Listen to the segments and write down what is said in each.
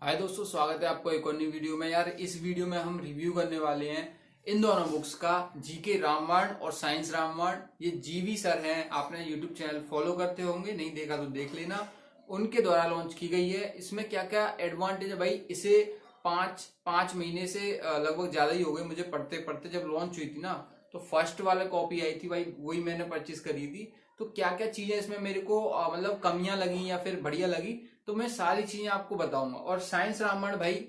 हाय दोस्तों, स्वागत है आपको एक और नई वीडियो में। यार इस वीडियो में हम रिव्यू करने वाले हैं इन दोनों बुक्स का, जीके रामबाण और साइंस रामबाण। ये जीवी सर हैं, आपने यूट्यूब चैनल फॉलो करते होंगे, नहीं देखा तो देख लेना। उनके द्वारा लॉन्च की गई है। इसमें क्या क्या एडवांटेज है भाई, इसे पाँच महीने से लगभग ज्यादा ही हो गए मुझे पढ़ते पढ़ते। जब लॉन्च हुई थी ना तो फर्स्ट वाला कॉपी आई थी भाई, वही मैंने परचेज करी थी। तो क्या क्या चीजें इसमें मेरे को मतलब कमियां लगी या फिर बढ़िया लगी, तो मैं सारी चीजें आपको बताऊंगा। और साइंस रामायण भाई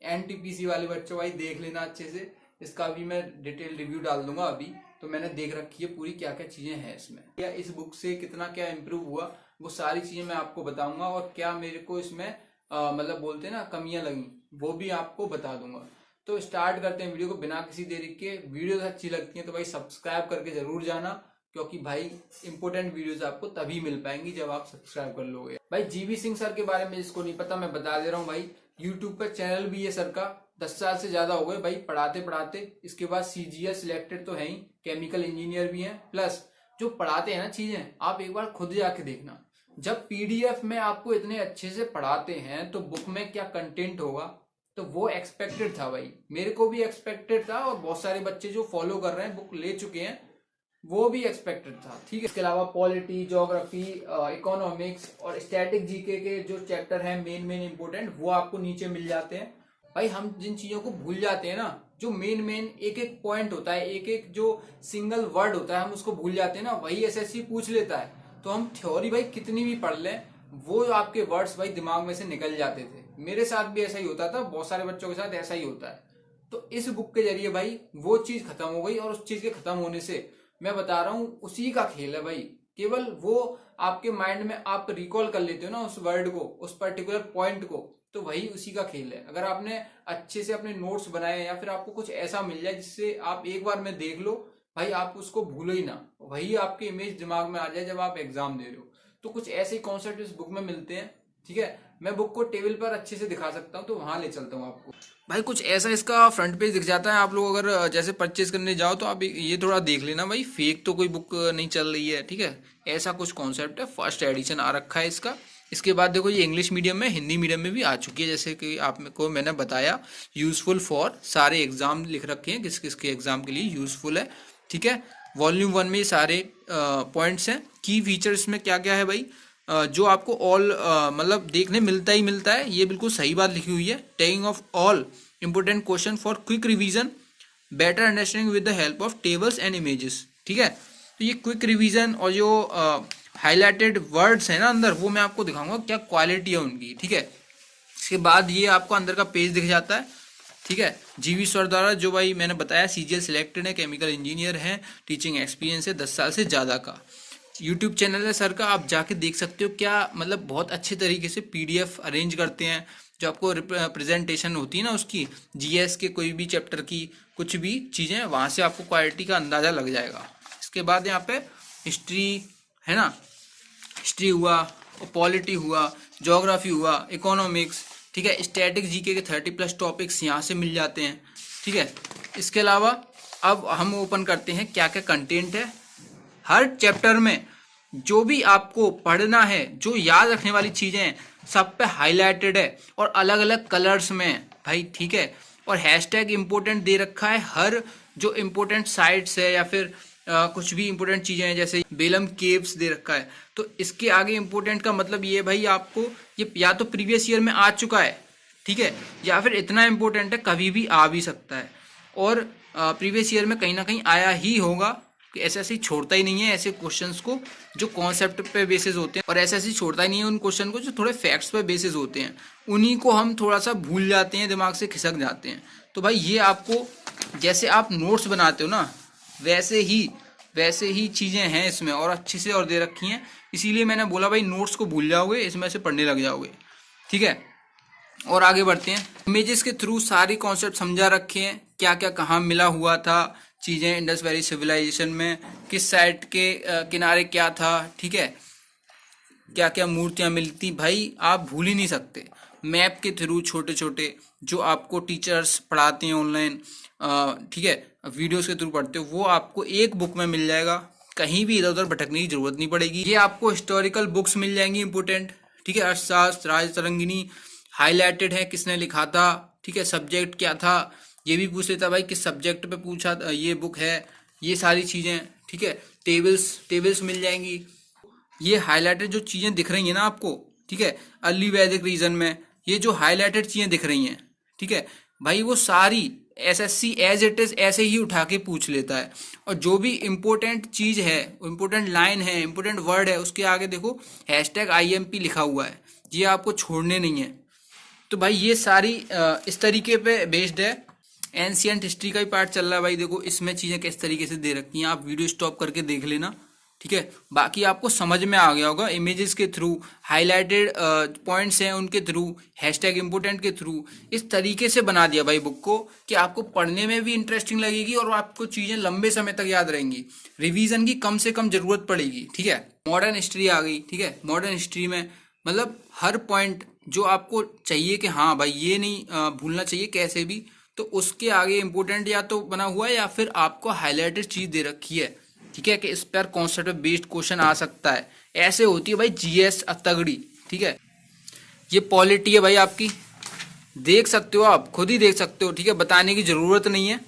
एनटीपीसी वाले बच्चों भाई देख लेना अच्छे से, इसका भी मैं डिटेल रिव्यू डाल दूंगा। अभी तो मैंने देख रखी है पूरी क्या क्या चीजें हैं इसमें, या इस बुक से कितना क्या इम्प्रूव हुआ, वो सारी चीजें मैं आपको बताऊंगा। और क्या मेरे को इसमें मतलब बोलते हैं ना कमियां लगी, वो भी आपको बता दूंगा। तो स्टार्ट करते हैं वीडियो को बिना किसी देरी के। वीडियो अच्छी लगती है तो भाई सब्सक्राइब करके जरूर जाना, क्योंकि भाई इंपोर्टेंट वीडियोस आपको तभी मिल पाएंगी जब आप सब्सक्राइब कर लोगे। भाई जीवी सिंह सर के बारे में जिसको नहीं पता मैं बता दे रहा हूँ भाई, यूट्यूब पर चैनल भी है सर का, 10 साल से ज्यादा हो गए भाई पढ़ाते पढ़ाते। इसके बाद सीजीएस सिलेक्टेड तो है ही, केमिकल इंजीनियर भी हैं, प्लस जो पढ़ाते हैं ना चीजें, आप एक बार खुद जाके देखना। जब पीडीएफ में आपको इतने अच्छे से पढ़ाते हैं तो बुक में क्या कंटेंट होगा, तो वो एक्सपेक्टेड था भाई, मेरे को भी एक्सपेक्टेड था, और बहुत सारे बच्चे जो फॉलो कर रहे हैं बुक ले चुके हैं वो भी एक्सपेक्टेड था। ठीक है, इसके अलावा पॉलिटी, ज्योग्राफी, इकोनॉमिक्स और स्टैटिक जीके के जो चैप्टर हैं मेन इंपोर्टेंट, वो आपको नीचे मिल जाते हैं। भाई हम जिन चीजों को भूल जाते हैं ना, जो मेन एक एक पॉइंट होता है, एक एक जो सिंगल वर्ड होता है, हम उसको भूल जाते हैं ना, वही एसएससी पूछ लेता है। तो हम थ्योरी भाई कितनी भी पढ़ लें, वो आपके वर्ड्स भाई दिमाग में से निकल जाते थे। मेरे साथ भी ऐसा ही होता था, बहुत सारे बच्चों के साथ ऐसा ही होता है। तो इस बुक के जरिए भाई वो चीज खत्म हो गई, और उस चीज के खत्म होने से मैं बता रहा हूं उसी का खेल है भाई। केवल वो आपके माइंड में आप रिकॉल कर लेते हो ना उस वर्ड को, उस पर्टिकुलर पॉइंट को, तो वही उसी का खेल है। अगर आपने अच्छे से अपने नोट्स बनाए, या फिर आपको कुछ ऐसा मिल जाए जिससे आप एक बार में देख लो भाई, आप उसको भूलो ही ना, वही आपके इमेज दिमाग में आ जाए जब आप एग्जाम दे रहे हो। तो कुछ ऐसे कॉन्सेप्ट इस बुक में मिलते हैं। ठीक है, मैं बुक को टेबल पर अच्छे से दिखा सकता हूँ, तो वहां ले चलता हूँ आपको। भाई कुछ ऐसा इसका फ्रंट पेज दिख जाता है। आप लोग अगर जैसे परचेज करने जाओ तो आप ये थोड़ा देख लेना भाई, फेक तो कोई बुक नहीं चल रही है। ठीक है, ऐसा कुछ कॉन्सेप्ट है। फर्स्ट एडिशन आ रखा है इसका। इसके बाद देखो ये इंग्लिश मीडियम में, हिंदी मीडियम में भी आ चुकी है, जैसे कि आपको मैंने बताया। यूजफुल फॉर सारे एग्जाम लिख रखे हैं, किस किस के एग्जाम के लिए यूजफुल है। ठीक है, वॉल्यूम 1 में ये सारे पॉइंट्स हैं। की फीचर्स में क्या क्या है भाई, जो आपको ऑल मतलब देखने मिलता ही मिलता है, ये बिल्कुल सही बात लिखी हुई है। Taking of all important question for quick revision, better understanding with the help of tables and images. ठीक है, तो ये क्विक रिवीजन और जो हाईलाइटेड वर्ड्स हैं ना अंदर, वो मैं आपको दिखाऊंगा क्या क्वालिटी है उनकी। ठीक है, इसके बाद ये आपको अंदर का पेज दिख जाता है। ठीक है, जीवी सर द्वारा, जो भाई मैंने बताया सीजीएल सिलेक्टेड है, केमिकल इंजीनियर है, टीचिंग एक्सपीरियंस है 10 साल से ज़्यादा का। यूट्यूब चैनल है सर का, आप जाके देख सकते हो। क्या मतलब बहुत अच्छे तरीके से पीडीएफ अरेंज करते हैं, जो आपको प्रेजेंटेशन होती है ना उसकी, जीएस के कोई भी चैप्टर की कुछ भी चीज़ें, वहाँ से आपको क्वालिटी का अंदाज़ा लग जाएगा। इसके बाद यहाँ पे हिस्ट्री है ना, हिस्ट्री हुआ, पॉलिटी हुआ, ज्योग्राफी हुआ, इकोनॉमिक्स। ठीक है, स्टैटिक जीके के 30+ टॉपिक्स यहाँ से मिल जाते हैं। ठीक है, इसके अलावा अब हम ओपन करते हैं क्या क्या कंटेंट है। हर चैप्टर में जो भी आपको पढ़ना है, जो याद रखने वाली चीजें हैं, सब पे हाईलाइटेड है और अलग अलग कलर्स में है भाई। ठीक है, और हैशटैग इंपोर्टेंट दे रखा है। हर जो इंपोर्टेंट साइट्स है या फिर कुछ भी इंपोर्टेंट चीजें हैं, जैसे बेलम केव्स दे रखा है, तो इसके आगे इंपोर्टेंट का मतलब ये भाई आपको ये या तो प्रीवियस ईयर में आ चुका है, ठीक है, या फिर इतना इंपोर्टेंट है कभी भी आ भी सकता है, और प्रीवियस ईयर में कहीं ना कहीं आया ही होगा। एसएससी छोड़ता ही नहीं है ऐसे क्वेश्चंस को जो कॉन्सेप्ट पे बेसिस होते हैं, और एसएससी छोड़ता ही नहीं है उन क्वेश्चन को जो थोड़े फैक्ट्स पे बेसिस होते हैं, उन्हीं को हम थोड़ा सा भूल जाते हैं, दिमाग से खिसक जाते हैं। तो भाई ये आपको, जैसे आप नोट्स बनाते हो ना, वैसे ही चीज़ें हैं इसमें, और अच्छी से और दे रखी हैं। इसीलिए मैंने बोला भाई नोट्स को भूल जाओगे, इसमें से पढ़ने लग जाओगे। ठीक है, और आगे बढ़ते हैं। इमेजेस के थ्रू सारी कॉन्सेप्ट समझा रखे हैं, क्या क्या कहाँ मिला हुआ था चीज़ें, इंडस वैली सिविलाइजेशन में किस साइड के किनारे क्या था। ठीक है, क्या क्या मूर्तियाँ मिलती, भाई आप भूल ही नहीं सकते। मैप के थ्रू छोटे छोटे जो आपको टीचर्स पढ़ाते हैं ऑनलाइन, ठीक है, वीडियोस के थ्रू पढ़ते हो, वो आपको एक बुक में मिल जाएगा, कहीं भी इधर उधर भटकने की जरूरत नहीं पड़ेगी। ये आपको हिस्टोरिकल बुक्स मिल जाएंगी इंपोर्टेंट। ठीक है, अर्थशास्त्र, राज तरंगिणी, हाईलाइटेड है, किसने लिखा था, ठीक है, सब्जेक्ट क्या था, ये भी पूछ लेता भाई किस सब्जेक्ट पे पूछा ये बुक है, ये सारी चीजें, ठीक है। टेबल्स मिल जाएंगी। ये हाईलाइटेड जो चीजें दिख रही हैं ना आपको, ठीक है, अर्ली वैदिक रीजन में ये जो हाईलाइटेड चीजें दिख रही हैं, ठीक है भाई, वो सारी एसएससी एज इट इज ऐसे ही उठा के पूछ लेता है। और जो भी इम्पोर्टेंट चीज है, इम्पोर्टेंट लाइन है, इम्पोर्टेंट वर्ड है, उसके आगे देखो #IMP लिखा हुआ है, ये आपको छोड़ने नहीं है। तो भाई ये सारी इस तरीके पे बेस्ड है। एंशियंट हिस्ट्री का ही पार्ट चल रहा है भाई, देखो इसमें चीजें किस तरीके से दे रखी हैं, आप वीडियो स्टॉप करके देख लेना, ठीक है। बाकी आपको समझ में आ गया होगा, इमेजेस के थ्रू, हाईलाइटेड पॉइंट्स हैं उनके थ्रू, #इम्पोर्टेंट के थ्रू, इस तरीके से बना दिया भाई बुक को कि आपको पढ़ने में भी इंटरेस्टिंग लगेगी और आपको चीजें लंबे समय तक याद रहेंगी, रिवीजन की कम से कम जरूरत पड़ेगी, ठीक है। मॉडर्न हिस्ट्री आ गई, ठीक है, मॉडर्न हिस्ट्री में मतलब हर पॉइंट जो आपको चाहिए कि हाँ भाई ये नहीं भूलना चाहिए कैसे भी, तो उसके आगे इम्पोर्टेंट या तो बना हुआ है या फिर आपको हाईलाइटेड चीज दे रखी है, ठीक है, कि इस पर कॉन्सेप्ट बेस्ड क्वेश्चन आ सकता है। ऐसे होती है भाई जीएस तगड़ी, ठीक है। ये पॉलिटी है भाई आपकी, देख सकते हो, आप खुद ही देख सकते हो, ठीक है, बताने की जरूरत नहीं है।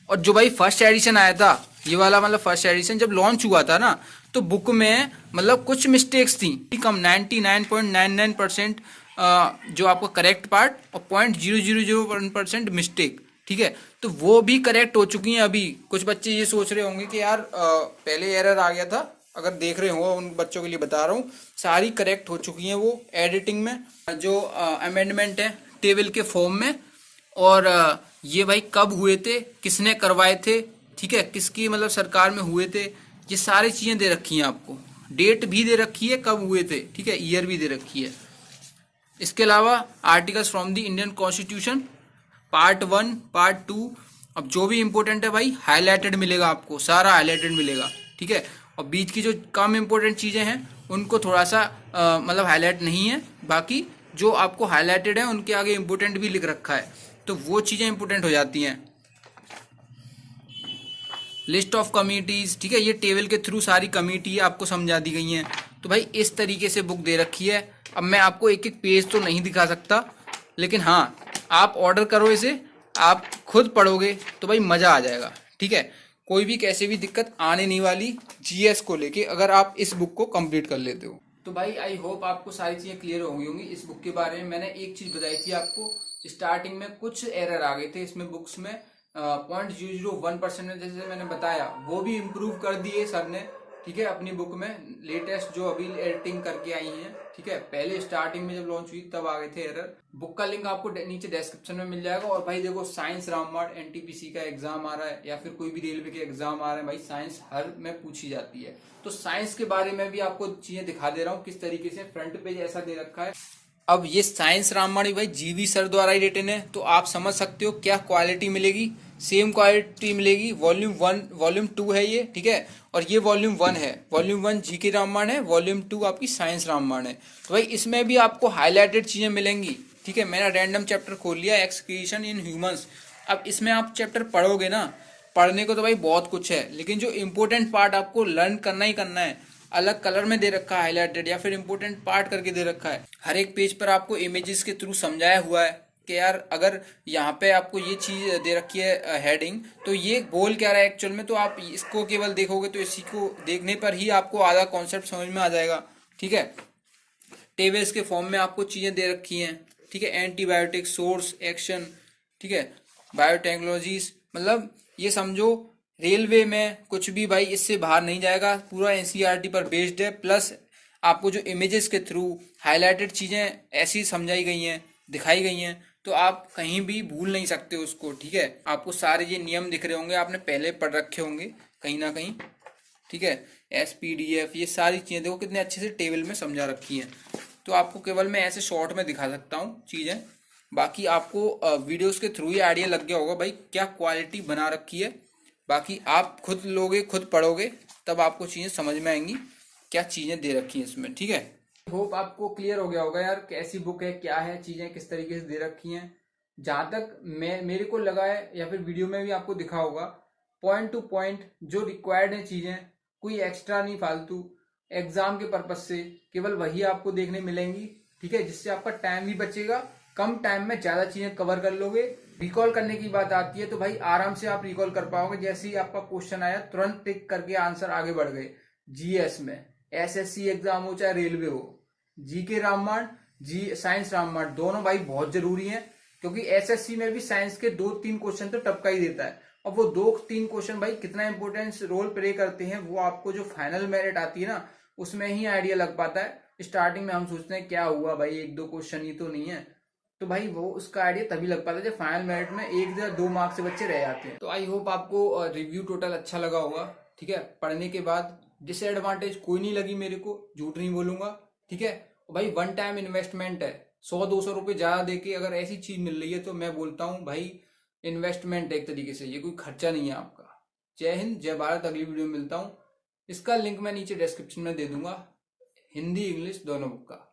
और जो भाई फर्स्ट एडिशन आया था ये वाला, मतलब फर्स्ट एडिशन जब लॉन्च हुआ था ना, तो बुक में मतलब कुछ मिस्टेक्स थी कम, 99.99% जो आपका करेक्ट पार्ट और 0.0001% मिस्टेक, ठीक है, तो वो भी करेक्ट हो चुकी हैं अभी। कुछ बच्चे ये सोच रहे होंगे कि यार पहले एरर आ गया था, अगर देख रहे हो उन बच्चों के लिए बता रहा हूँ, सारी करेक्ट हो चुकी हैं वो एडिटिंग में, जो अमेंडमेंट है टेबल के फॉर्म में। और ये भाई कब हुए थे, किसने करवाए थे, ठीक है, किसकी मतलब सरकार में हुए थे, ये सारी चीजें दे रखी हैं आपको, डेट भी दे रखी है कब हुए थे, ठीक है, ईयर भी दे रखी है। इसके अलावा articles from the Indian constitution part 1 part 2, अब जो भी इंपॉर्टेंट है भाई हाईलाइटेड मिलेगा आपको, सारा हाईलाइटेड मिलेगा, ठीक है। और बीच की जो कम इंपॉर्टेंट चीजें हैं उनको थोड़ा सा मतलब हाईलाइट नहीं है, बाकी जो आपको हाईलाइटेड है उनके आगे इंपॉर्टेंट भी लिख रखा है, तो वो चीजें इंपॉर्टेंट हो जाती हैं। लिस्ट ऑफ कमिटीज, ठीक है, ये टेबल के थ्रू सारी कमिटी आपको समझा दी गई हैं। तो भाई इस तरीके से बुक दे रखी है। अब मैं आपको एक एक पेज तो नहीं दिखा सकता, लेकिन हाँ आप ऑर्डर करो इसे, आप खुद पढ़ोगे तो भाई मजा आ जाएगा, ठीक है। कोई भी कैसे भी दिक्कत आने नहीं वाली जीएस को लेके, अगर आप इस बुक को कंप्लीट कर लेते हो तो भाई आई होप आपको सारी चीजें क्लियर हो गई होंगी इस बुक के बारे में। मैंने एक चीज बताई थी आपको, स्टार्टिंग में कुछ एरर आ गए थे इसमें बुक्स में, 0.001% में जैसे मैंने बताया, वो भी इम्प्रूव कर दिए सर ने, ठीक है, अपनी बुक में लेटेस्ट जो अभी एडिटिंग करके आई हैं, ठीक है। पहले स्टार्टिंग में जब लॉन्च हुई तब आ गए थे एरर। बुक का लिंक आपको नीचे डिस्क्रिप्शन में मिल जाएगा। और भाई देखो साइंस रामवाण एनटीपीसी का एग्जाम आ रहा है या फिर कोई भी रेलवे के एग्जाम आ रहे हैं भाई, साइंस हर में पूछी जाती है, तो साइंस के बारे में भी आपको चीजें दिखा दे रहा हूँ किस तरीके से, फ्रंट पेज ऐसा दे रखा है। अब ये साइंस रामवाणी भाई जीवी सर द्वारा ही रिटन है, तो आप समझ सकते हो क्या क्वालिटी मिलेगी, सेम क्वालिटी मिलेगी। वॉल्यूम 1 वॉल्यूम 2 है ये, ठीक है, और ये वॉल्यूम 1 है, वॉल्यूम 1 जीके रामवाण है, वॉल्यूम 2 आपकी साइंस रामवाण है। तो भाई इसमें भी आपको हाईलाइटेड चीजें मिलेंगी, ठीक है। मैंने रैंडम चैप्टर खोल लिया, एक्सक्रीशन इन ह्यूमंस। अब इसमें आप चैप्टर पढ़ोगे ना, पढ़ने को तो भाई बहुत कुछ है, लेकिन जो इंपॉर्टेंट पार्ट आपको लर्न करना ही करना है, अलग कलर में दे रखा है हाईलाइटेड या फिर इंपॉर्टेंट पार्ट करके दे रखा है। हर एक पेज पर आपको इमेजेस के थ्रू समझाया हुआ है कि यार अगर यहाँ पे आपको ये चीज दे रखी है हेडिंग, तो ये बोल क्या रहा है एक्चुअल में, तो आप इसको केवल देखोगे तो इसी को देखने पर ही आपको आधा कॉन्सेप्ट समझ में आ जाएगा, ठीक है। टेबल्स के फॉर्म में आपको चीजें दे रखी हैं, ठीक है, एंटीबायोटिक, सोर्स, एक्शन, ठीक है, बायोटेक्नोलॉजीज, मतलब ये समझो रेलवे में कुछ भी भाई इससे बाहर नहीं जाएगा, पूरा एनसीईआरटी पर बेस्ड है। प्लस आपको जो इमेजेस के थ्रू हाईलाइटेड चीजें ऐसी समझाई गई हैं, दिखाई गई हैं, तो आप कहीं भी भूल नहीं सकते उसको, ठीक है। आपको सारे ये नियम दिख रहे होंगे, आपने पहले पढ़ रखे होंगे कहीं ना कहीं, ठीक है। SPDF, ये सारी चीजें देखो कितने अच्छे से टेबल में समझा रखी हैं। तो आपको केवल मैं ऐसे शॉर्ट में दिखा सकता हूँ चीजें, बाकी आपको वीडियोस के थ्रू ही आइडिया लग गया होगा भाई क्या क्वालिटी बना रखी है। बाकी आप खुद लोगे, खुद पढ़ोगे, तब आपको चीजें समझ में आएंगी क्या चीजें दे रखी हैं इसमें, ठीक है। होप आपको क्लियर हो गया होगा यार कैसी बुक है, क्या है, चीजें किस तरीके से दे रखी हैं। जहां तक मेरे को लगा है या फिर वीडियो में भी आपको दिखा होगा, पॉइंट टू पॉइंट जो रिक्वायर्ड है चीजें, कोई एक्स्ट्रा नहीं फालतू, एग्जाम के पर्पज से केवल वही आपको देखने मिलेंगी। ठीक है, जिससे आपका टाइम भी बचेगा, कम टाइम में ज्यादा चीजें कवर कर लोगे। रिकॉल करने की बात आती है तो भाई आराम से आप रिकॉल कर पाओगे। जैसे ही आपका क्वेश्चन आया तुरंत टिक करके आंसर आगे बढ़ गए। जीएस में, एसएससी एग्जाम हो चाहे रेलवे हो, जीके रामबाण, साइंस रामबाण दोनों भाई बहुत जरूरी है, क्योंकि एसएससी में भी साइंस के 2-3 क्वेश्चन तो टपका ही देता है। अब वो 2-3 क्वेश्चन भाई कितना इंपोर्टेंस रोल प्ले करते हैं वो आपको जो फाइनल मेरिट आती है ना उसमें ही आइडिया लग पाता है। स्टार्टिंग में हम सोचते हैं क्या हुआ भाई, 1-2 क्वेश्चन ही तो नहीं है, तो भाई वो उसका आइडिया तभी लग पाता है जब फाइनल मेरिट में 1 या 2 मार्क्स से बच्चे रह जाते हैं। तो आई होप आपको रिव्यू टोटल अच्छा लगा होगा। ठीक है, पढ़ने के बाद डिसएडवांटेज कोई नहीं लगी मेरे को, झूठ नहीं बोलूंगा। ठीक है, भाई वन टाइम इन्वेस्टमेंट है, 100-200 रुपए ज्यादा देके अगर ऐसी चीज मिल रही है तो मैं बोलता हूँ भाई इन्वेस्टमेंट एक तरीके से, ये कोई खर्चा नहीं है आपका। जय हिंद, जय भारत। अगली वीडियो में मिलता हूँ। इसका लिंक मैं नीचे डिस्क्रिप्शन में दे दूंगा, हिंदी इंग्लिश दोनों बुक का।